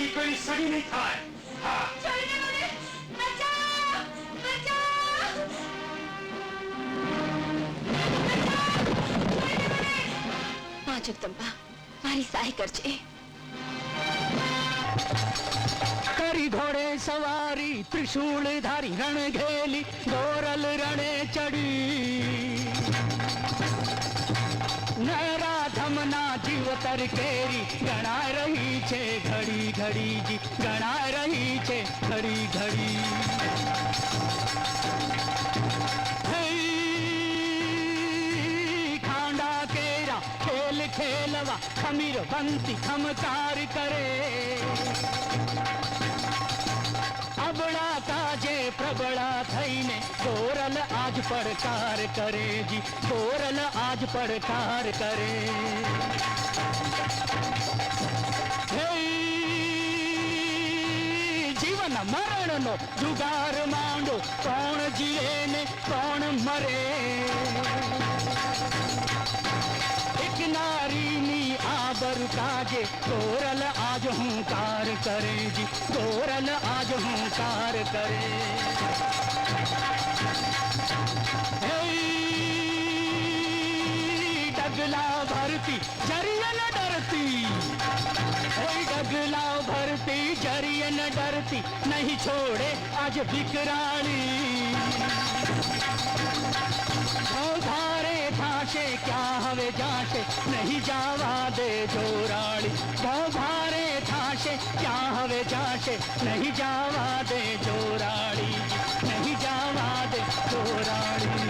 બાકી કોઈ સડી નહીં થાય. હા છોડીને મને બચાવ બચાવ માં જગદંબા મારી સહાય કરજે. કરી ઘોડે સવારી ત્રિશૂળ ધારી રણ ઘેલી ગોરલ રણે ચડી નરાધમના જીવતર કેરી ગણાય રહી છે ઘડી ઘડી જી ગણાય રહી છે ઘડી ઘડી. ખાંડા કેરા ખેલ ખેલવા ખમીર બંતી ખમકાર કરે અબળા કાજે પ્રબળા થઈને ગોરલ આજ પડકાર કરે જી ગોરલ આજ પડકાર કરે. જીવન મરણનો જુગાર માંડો કોણ જીવે ને કોણ મરે. એક નારીની આબરૂ કાજે ગોરલ આજ હુંકાર કરે જી ગોરલ આજ હુંકાર કરે. ડગલા ભરતી જરિયન ડરતી ડગલા ભરતી જરિયન ડરતી નહીં છોડે આજ વિકરાળી. ભારે થાશે ક્યાં હવે જાશે નહીં જવા દે જોરાળી. ભારે થાશે ક્યાં હવે જાશે નહીં જવા દે જોરાળી નહીં જવા દે જોરાળી.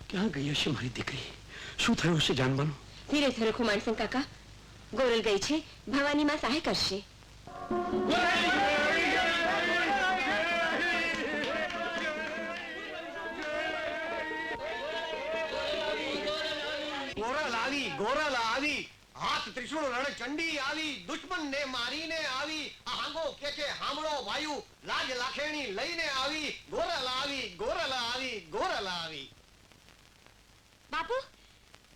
ક્યાં ગઈ હશે મારી દીકરી? શું થયું હશે જાનબાનું? ધીરે ધીરે ખુમાનસિંહ કાકા ગોરલ ગઈ છે ભવાની માં સહાય કરશે. ગોરલ આવી હાથ ત્રિશૂળ રણ ચંડી આવી દુશ્મન ને મારીને આવી હાંગો કે હામળો વાયુ લાજ લાખેણી લઈને આવી ગોરલ આવી ગોરલ આવી ગોરલ આવી. બાપુ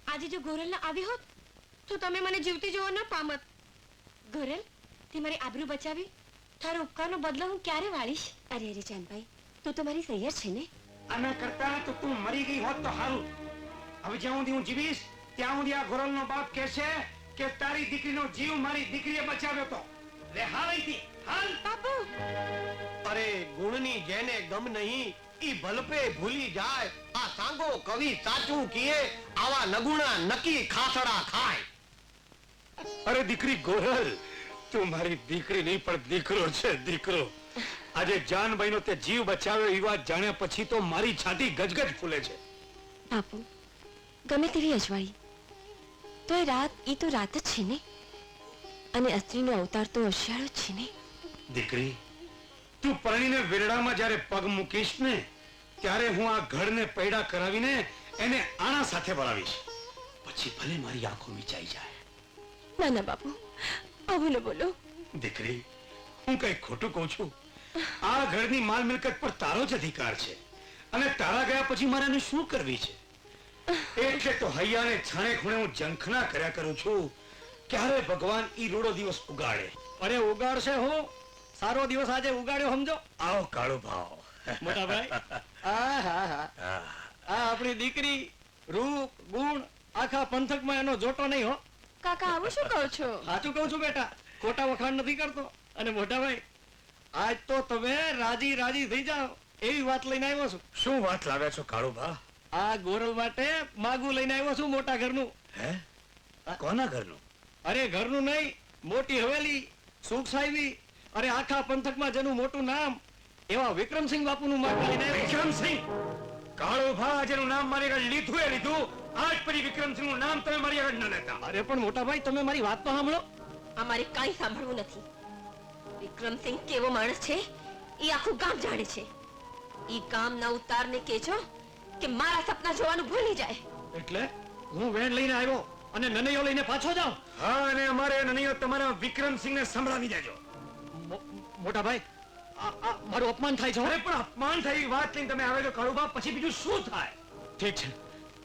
આજે જો ગોરલ ના આવી હોત તો તમે મને જીવતી જોવા ન પામત. ગોરલ તે મારી આબરૂ બચાવી તારો ઉપકારનો બદલો હું ક્યારે વાળીશ. અરે અરે ચાંદભાઈ તું તો મારી સૈયર છે ને. આના કરતા તો તું મરી ગઈ હોત તો સારું. હવે જ્યાં સુધી હું જીવીશ ત્યાં સુધી આ ગોરલનો બાપ કહેશે કે તારી દીકરીનો જીવ મારી દીકરીએ બચાવ્યો તો. લે હાલ અહીંથી હાલ. બાપુ અરે ગુણની જેને ગમ નહીં ઈ ભલપે ભૂલી જાય. આ સાંગો કવિ સાચું કીએ આવા નગુણા નકી ખાસડા ખાય. અરે દીકરી ગોરલ તું મારી દીકરી નહીં પણ દીકરો છે દીકરો. આજે જાનભાઈનો તે જીવ બચાવ્યો એ વાત જાણ્યા પછી તો મારી છાતી ગજગજ ફૂલે છે. બાપુ ગમે તેવી અજવાળી તો એ રાત તો રાત જ છે ને, અને અસ્ત્રીનો અવતાર તો અશિયાળો જ છે ને. દીકરી, તું પરણીને વેરડામાં જ્યારે પગ મૂકીશ ને ત્યારે હું આ ઘરને પૈડા કરાવીને એને આના સાથે વળાવીશ. પછી ભલે મારી આંખો મીચાઈ જાય. ના ના બાપુ, આવું ન બોલો. દીકરી, હું કઈ ખોટું કહું છું? આ ઘરની માલ મિલકત પર તારો જ અધિકાર છે, અને તારા ગયા પછી મારે એને શું કરવી છે? એટલે તો હૈયાને છાણે ખૂણે હું ઝંખના કર્યા કરું છું, ક્યારે ભગવાન ઈ રોડો દિવસ ઉગાડે. અરે ઉગાડશે હું, સારો દિવસ આજે ઉગાડ્યો સમજો. આવો કાળો ભાવ. મોટા ભાઈ, આ હા હા, આ આપણી દીકરી રૂપ ગુણ આખા પંથકમાં એનો જોટો નહીં હો. કાકા આવું શું કહો છો? સાચું કહું છું બેટા, ખોટા વખાણ નથી કરતો. અને મોટા ભાઈ, આજ તો તમે રાજી રાજી થઈ જાઓ એવી વાત લઈને આવ્યો છું. શું વાત લાવ્યા છો કાળો ભાવ? આ ગોરલ માટે માગું લઈને આવ્યો છું, મોટા ઘરનું. હે? કોના ઘરનું? અરે ઘરનું નહીં, મોટી હવેલી, સુખ સાહેબી, અરે આખા પંથકમાં જેનું મોટું નામ એવા વિક્રમસિંહ બાપુનું માગું લઈને આવ્યો છું. વિક્રમસિંહ? કાળો ભાવ જેનું નામ મારી આગળ લીધું એ લીધું. આજ પછી વિક્રમસિંહનું નામ તમે મારી આગળ ન લેતા. અરે પણ મોટા ભાઈ, તમે મારી વાત તો સાંભળો. અમારે કાંઈ સાંભળવું નથી. વિક્રમસિંહ કેવો માણસ છે એ આખું ગામ જાણે છે. ઈ ગામના ઉતારને કહેજો કે મારા સપના જોવાનું ભૂલી જાય. એટલે હું વેણ લઈને આવ્યો અને નનૈયો લઈને પાછો જાઉં? હા, અને અમારે નનૈયો તમારા વિક્રમસિંહને સંભળાવી દેજો. મોટા ભાઈ, આ મારું અપમાન થાય છે હો. અરે પણ અપમાન થઈ વાત લઈને તમે આવે તો કાળો ભાવ, પછી બીજું શું થાય? ઠીક છે,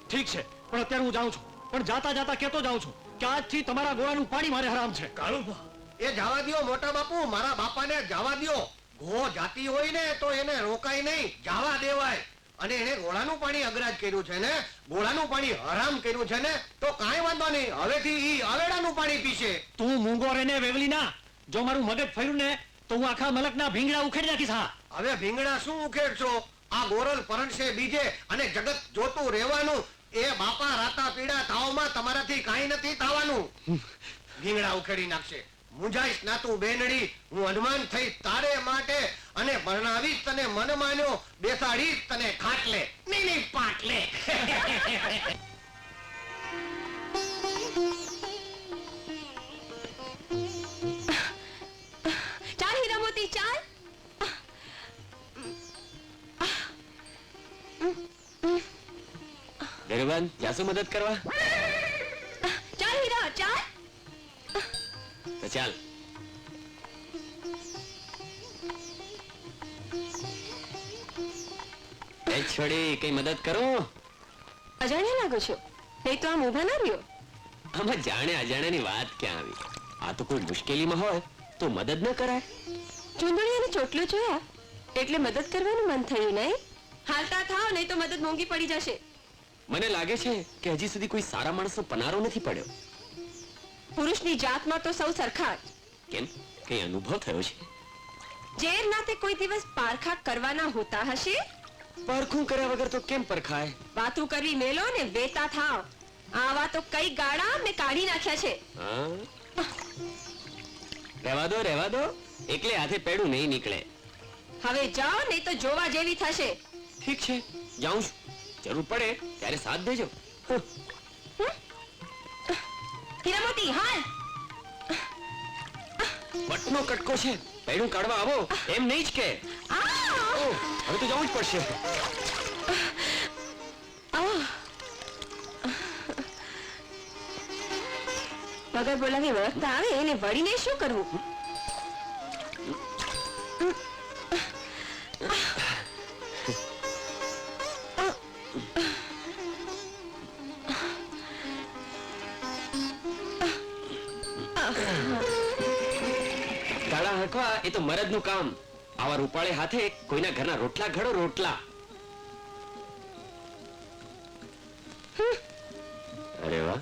ઠીક છે, પણ અત્યારે હું જાઉં છું. પણ જાતા જાતા કહેતો જાઉં છું કે આજથી તમારા ગોળાનું પાણી મારે હરામ છે. કાળો ભાવ, એ જવા દ્યો મોટા બાપુ, મારા બાપાને જવા દ્યો. ગો જાતી હોય ને તો એને રોકાય નહીં, જવા દેવાય. અને એને ગોળાનું પાણી અગ્રાજ કર્યું છે ને, ગોળાનું પાણી હરામ કર્યું છે ને, તો કાંઈ વાંધો નહીં, હવેથી ઈ અવેડાનું પાણી પીશે. તું મૂંગો રે ને વેવલી ના, જો મારું મગજ ફર્યું ને તો હું આખા મલકના ભીંગડા ઉખેડી નાખીશ. હા, હવે ભીંગડા શું ઉખેડશો? આ ગોરલ પરણશે બીજે અને જગત જોતું રહેવાનું. એ બાપા રાતા પીડા તાવમાં તમારાથી કાંઈ નથી થવાનું. ભીંગડા ઉખેડી નાખશે. મુંજાઈશ ના તું બેનડી, હું હનુમાન થઈ તારે માટે, અને પરણાવીશ તને મન માન્યો, બેસાડીશ તને ખાટલે, નહીં પાટલે. ચાલ હીરા મોતી, ચાલ. ગરીબાન જાસુ મદદ કરવા? ચાલ હીરા, ચાલ. તો ચાલ. એ છોડી કઈ મદદ કરું? અજાણ્યા લાગો છો, નહીં તો આમ ઊભા ના રહ્યો. આમાં જાણે અજાણ્યાની વાત ક્યાં આવી? આ તો કોઈ મુશ્કેલીમાં હોય તો મદદ ન કરાય. ચૂંદડીયાને ચોટલો જોયા એટલે મદદ કરવાનું મન થયું નહીં? હાલતા થાવ, નહીં તો મદદ મોંઘી પડી જશે. મને લાગે છે કે હજી સુધી કોઈ સારા માણસનો પનારો નથી પડ્યો. પુરુષની જાતમાં તો સૌ સરખા જ. કેમ, કઈ અનુભવ થયો છે? ઝેર નાતે કોઈ દિવસ પારખા કરવાના હોતા હશે? પરખું કર્યા વગર તો કેમ પરખાય? વાતું કરવી મેલો ને વેતા થાવ. આવા તો કઈ ગાડા મેં કાઢી નાખ્યા છે. હા? રહેવા દો, એકલે હાથે પેડું નહીં નીકળે. હવે જાઓ, નહીં તો જોવા જેવી થશે. ઠીક છે, જાઉં છું. જરૂર પડે ત્યારે સાથ દેજો. હીરામોતી, હાલ. વટનો કટકો છે, પેડું કાઢવા આવો એમ નહીં જ કે. ઓહ, હવે તો જવું જ પડશે. વગર બોલાવી વળગતા આવે એને વળીને શું કરવું? ગાળા હરખવા એ તો મરદનું કામ. આવા રૂપાળે હાથે કોઈના ઘરના રોટલા ઘડો, રોટલા. અરે વાહ,